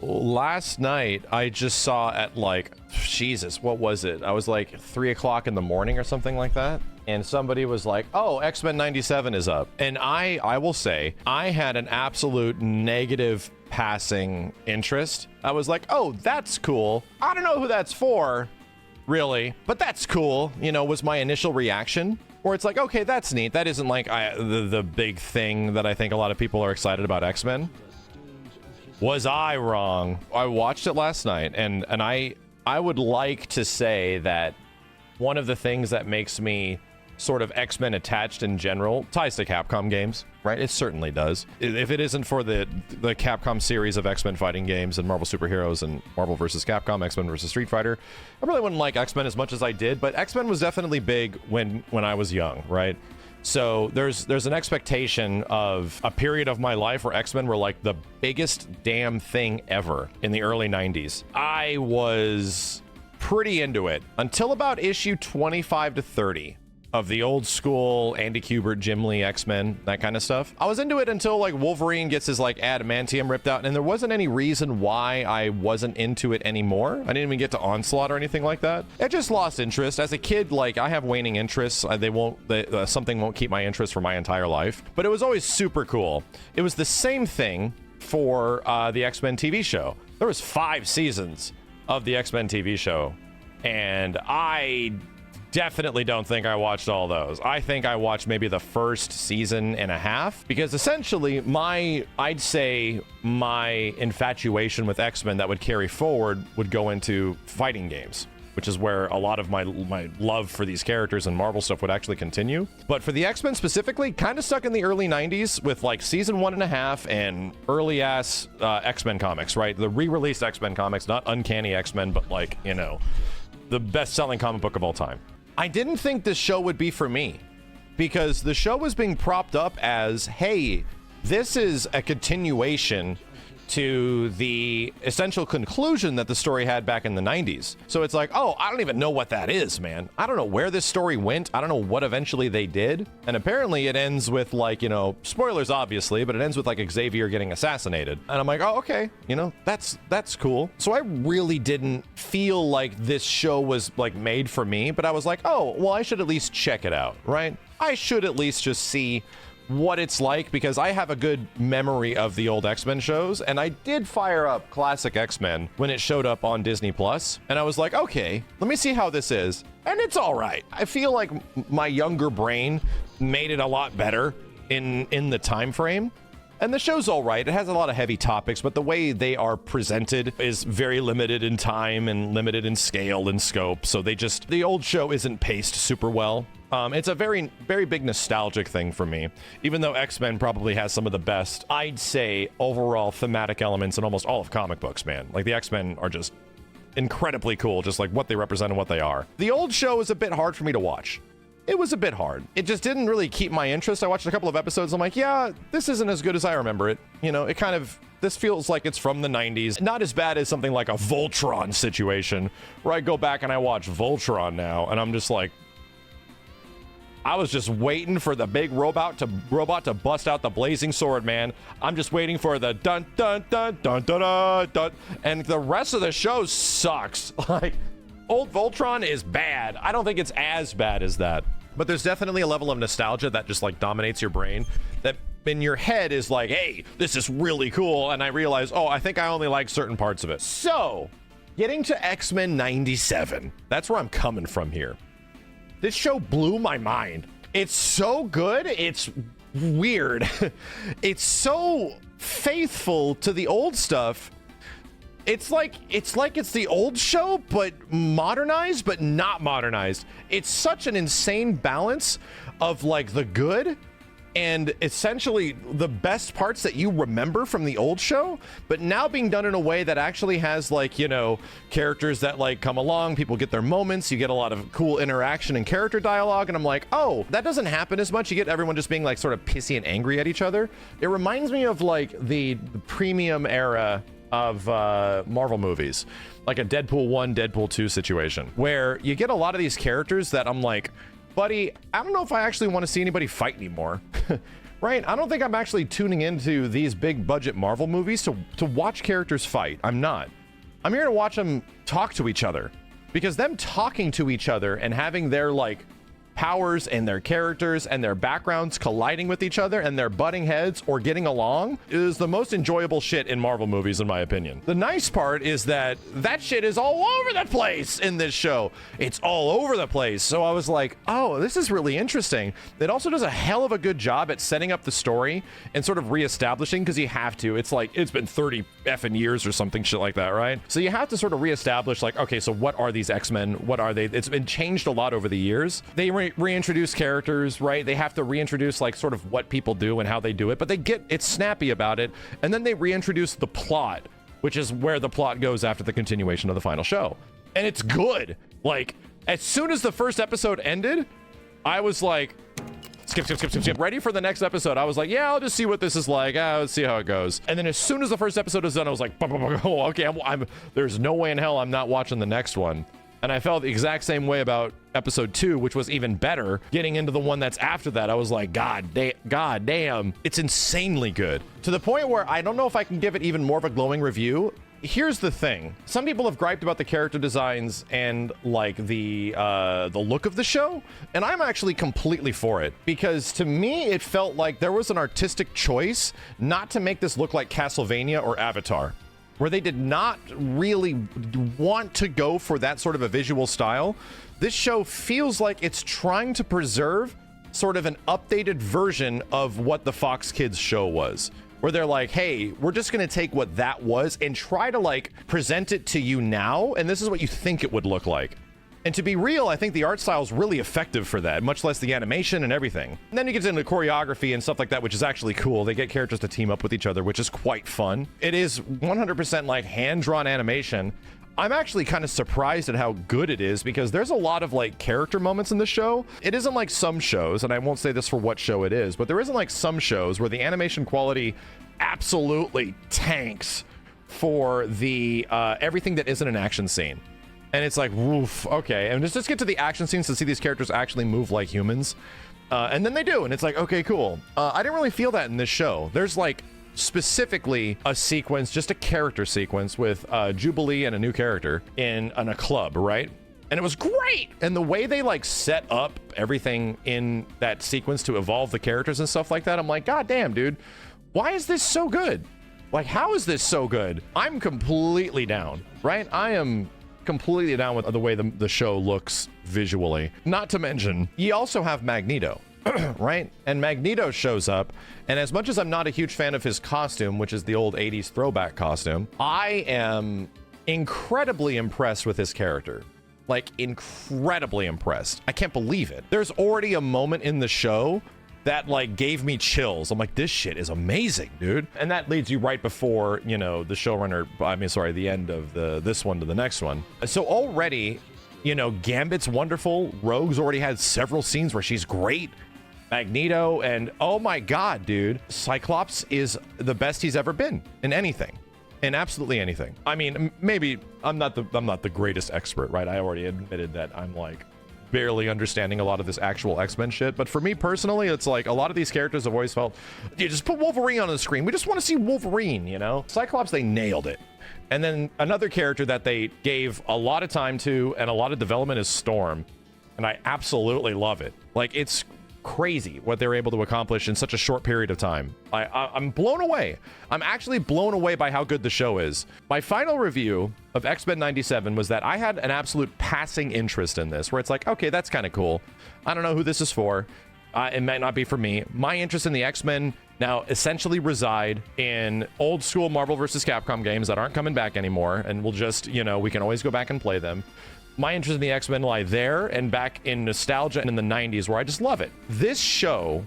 Last night, I just saw at like, Jesus, what was it? I was like 3 o'clock in the morning or something like that. And somebody was like, oh, X-Men 97 is up. And I will say, I had an absolute negative passing interest. I was like, oh, that's cool. I don't know who that's for, really, but that's cool, you know, was my initial reaction. Or it's like, okay, that's neat. That isn't like the big thing that I think a lot of people are excited about X-Men. Was I wrong? I watched it last night, and I would like to say that one of the things that makes me sort of X-Men attached in general ties to Capcom games, right? It certainly does. If it isn't for the Capcom series of X-Men fighting games and Marvel Superheroes and Marvel vs. Capcom, X-Men vs. Street Fighter, I really wouldn't like X-Men as much as I did, but X-Men was definitely big when I was young, right? So there's an expectation of a period of my life where X-Men were like the biggest damn thing ever in the early 90s. I was pretty into it until about issue 25 to 30 of the old school Andy Kubert, Jim Lee X-Men, that kind of stuff. I was into it until like Wolverine gets his like adamantium ripped out, and there wasn't any reason why I wasn't into it anymore. I didn't even get to Onslaught or anything like that. I just lost interest. As a kid, like, I have waning interests. Something won't keep my interest for my entire life. But it was always super cool. It was the same thing for the X-Men TV show. There was 5 seasons of the X-Men TV show, and I definitely don't think I watched all those. I think I watched maybe the first season and a half, because essentially I'd say my infatuation with X-Men that would carry forward would go into fighting games, which is where a lot of my love for these characters and Marvel stuff would actually continue. But for the X-Men specifically, kind of stuck in the early 90s with like season 1.5 and early ass X-Men comics, right? The re-released X-Men comics, not Uncanny X-Men, but like, you know, the best-selling comic book of all time. I didn't think this show would be for me, because the show was being propped up as, hey, this is a continuation to the essential conclusion that the story had back in the 90s. So it's like, oh, I don't even know what that is, man. I don't know where this story went. I don't know what eventually they did. And apparently it ends with, like, you know, spoilers obviously, but it ends with like Xavier getting assassinated. And I'm like, oh, okay, you know, that's cool. So I really didn't feel like this show was like made for me, but I was like, oh, well, I should at least check it out, right? I should at least just see what it's like, because I have a good memory of the old X-Men shows, and I did fire up classic X-Men when it showed up on Disney Plus, and I was like, okay, let me see how this is, and it's all right. I feel like my younger brain made it a lot better in the time frame. And the show's all right. It has a lot of heavy topics, but the way they are presented is very limited in time and limited in scale and scope. So the old show isn't paced super well. It's a very, very big nostalgic thing for me, even though X-Men probably has some of the best, I'd say, overall thematic elements in almost all of comic books, man. Like, the X-Men are just incredibly cool, just like what they represent and what they are. The old show is a bit hard for me to watch. It was a bit hard. It just didn't really keep my interest. I watched a couple of episodes. I'm like, yeah, this isn't as good as I remember it. You know, this feels like it's from the 90s. Not as bad as something like a Voltron situation, where I go back and I watch Voltron now, and I'm just like, I was just waiting for the big robot to bust out the blazing sword, man. I'm just waiting for the dun dun dun dun dun dun dun, and the rest of the show sucks. Like, old Voltron is bad. I don't think it's as bad as that. But there's definitely a level of nostalgia that just like dominates your brain, that in your head is like, hey, this is really cool. And I realize, oh, I think I only like certain parts of it. So getting to X-Men 97, that's where I'm coming from here. This show blew my mind. It's so good. It's weird. It's so faithful to the old stuff. It's like it's the old show, but modernized, but not modernized. It's such an insane balance of like the good and essentially the best parts that you remember from the old show, but now being done in a way that actually has, like, you know, characters that like come along, people get their moments, you get a lot of cool interaction and character dialogue, and I'm like, oh, that doesn't happen as much. You get everyone just being like sort of pissy and angry at each other. It reminds me of like the premium era of Marvel movies, like a Deadpool 1, Deadpool 2 situation, where you get a lot of these characters that I'm like, buddy, I don't know if I actually want to see anybody fight anymore. Right? I don't think I'm actually tuning into these big budget Marvel movies to watch characters fight. I'm not. I'm here to watch them talk to each other, because them talking to each other and having their like powers and their characters and their backgrounds colliding with each other and their butting heads or getting along is the most enjoyable shit in Marvel movies, in my opinion. The nice part is that that shit is all over the place in this show. It's all over the place. So I was like, oh, this is really interesting. It also does a hell of a good job at setting up the story and sort of reestablishing, because you have to. It's like, it's been 30 effing years or something shit like that, right? So you have to sort of reestablish, like, okay, so what are these X-Men? What are they? It's been changed a lot over the years. They reintroduce characters, right? They have to reintroduce like sort of what people do and how they do it, but it's snappy about it. And then they reintroduce the plot, which is where the plot goes after the continuation of the final show. And it's good. Like, as soon as the first episode ended, I was like, skip. Ready for the next episode. I was like, yeah, I'll just see what this is like. Let's see how it goes. And then as soon as the first episode is done, I was like, oh, okay, there's no way in hell I'm not watching the next one. And I felt the exact same way about episode 2, which was even better. Getting into the one that's after that, I was like, God damn, it's insanely good. To the point where I don't know if I can give it even more of a glowing review. Here's the thing. Some people have griped about the character designs and like the look of the show, and I'm actually completely for it, because to me it felt like there was an artistic choice not to make this look like Castlevania or Avatar, where they did not really want to go for that sort of a visual style. This show feels like it's trying to preserve sort of an updated version of what the Fox Kids show was, where they're like, hey, we're just gonna take what that was and try to like present it to you now, and this is what you think it would look like. And to be real, I think the art style is really effective for that, much less the animation and everything. And then you get into choreography and stuff like that, which is actually cool. They get characters to team up with each other, which is quite fun. It is 100% like hand-drawn animation. I'm actually kind of surprised at how good it is, because there's a lot of like character moments in the show. It isn't like some shows, and I won't say this for what show it is, but there isn't like some shows where the animation quality absolutely tanks for the everything that isn't an action scene. And it's like, woof, okay. And just get to the action scenes to see these characters actually move like humans. And then they do, and it's like, okay, cool. I didn't really feel that in this show. There's like specifically a sequence, just a character sequence with Jubilee and a new character in a club, right? And it was great. And the way they like set up everything in that sequence to evolve the characters and stuff like that, I'm like, God damn, dude, why is this so good? Like, how is this so good? I'm completely down, right? I am completely down with the way the show looks visually. Not to mention, you also have Magneto, right? And Magneto shows up, and as much as I'm not a huge fan of his costume, which is the old 80s throwback costume, I am incredibly impressed with his character. Like, incredibly impressed. I can't believe it. There's already a moment in the show that like gave me chills. I'm like, this shit is amazing, dude. And that leads you right before, you know, the showrunner, the end of this one to the next one. So already, you know, Gambit's wonderful. Rogue's already had several scenes where she's great. Magneto, and oh my God, dude, Cyclops is the best he's ever been in anything. In absolutely anything. I mean, maybe I'm not the greatest expert, right? I already admitted that I'm like barely understanding a lot of this actual X-Men shit, but for me personally, it's like a lot of these characters have always felt, you just put Wolverine on the screen. We just want to see Wolverine, you know? Cyclops, they nailed it. And then another character that they gave a lot of time to and a lot of development is Storm. And I absolutely love it. Like, it's crazy what they're able to accomplish in such a short period of time. I'm blown away. I'm actually blown away by how good the show is. My final review of X-Men 97 was that I had an absolute passing interest in this, where it's like, okay, that's kind of cool. I don't know who this is for. It might not be for me. My interest in the X-Men now essentially reside in old school Marvel vs. Capcom games that aren't coming back anymore, and we'll just, you know, we can always go back and play them. My interest in the X-Men lie there and back in nostalgia and in the 90s, where I just love it. This show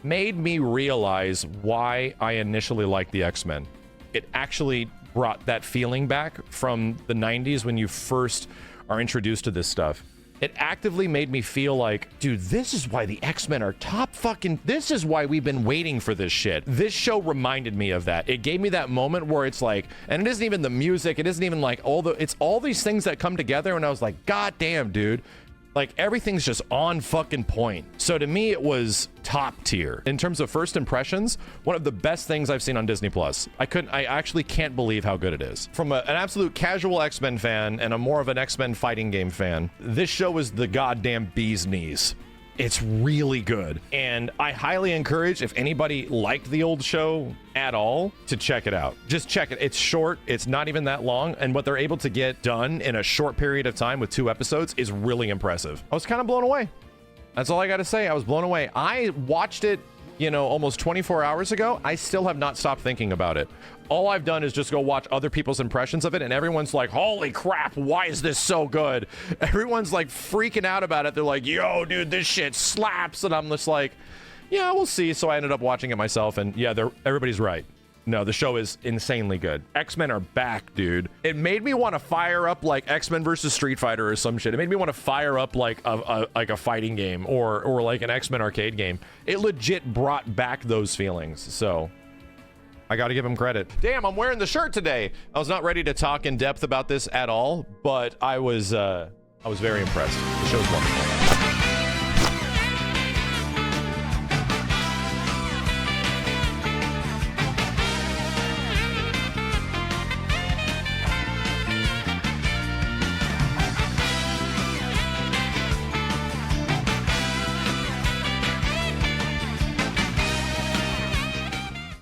made me realize why I initially liked the X-Men. It actually brought that feeling back from the 90s when you first are introduced to this stuff. It actively made me feel like, dude, this is why the X-Men are top fucking, this is why we've been waiting for this shit. This show reminded me of that. It gave me that moment where it's like, and it isn't even the music, it isn't even like it's all these things that come together, and I was like, god damn, dude. Like, everything's just on fucking point. So to me, it was top tier. In terms of first impressions, one of the best things I've seen on Disney Plus. I actually can't believe how good it is. From an absolute casual X-Men fan and a more of an X-Men fighting game fan, this show is the goddamn bee's knees. It's really good. And I highly encourage, if anybody liked the old show at all, to check it out. Just check it. It's short. It's not even that long. And what they're able to get done in a short period of time with 2 episodes is really impressive. I was kind of blown away. That's all I got to say. I was blown away. I watched it, you know, almost 24 hours ago. I still have not stopped thinking about it. All I've done is just go watch other people's impressions of it, and everyone's like, holy crap, why is this so good? Everyone's like freaking out about it. They're like, yo, dude, this shit slaps. And I'm just like, yeah, we'll see. So I ended up watching it myself, and yeah, everybody's right. No, the show is insanely good. X-Men are back, dude. It made me want to fire up like X-Men versus Street Fighter or some shit. It made me want to fire up like a fighting game or like an X-Men arcade game. It legit brought back those feelings. So I got to give him credit. Damn, I'm wearing the shirt today. I was not ready to talk in depth about this at all, but I was very impressed. The show's wonderful.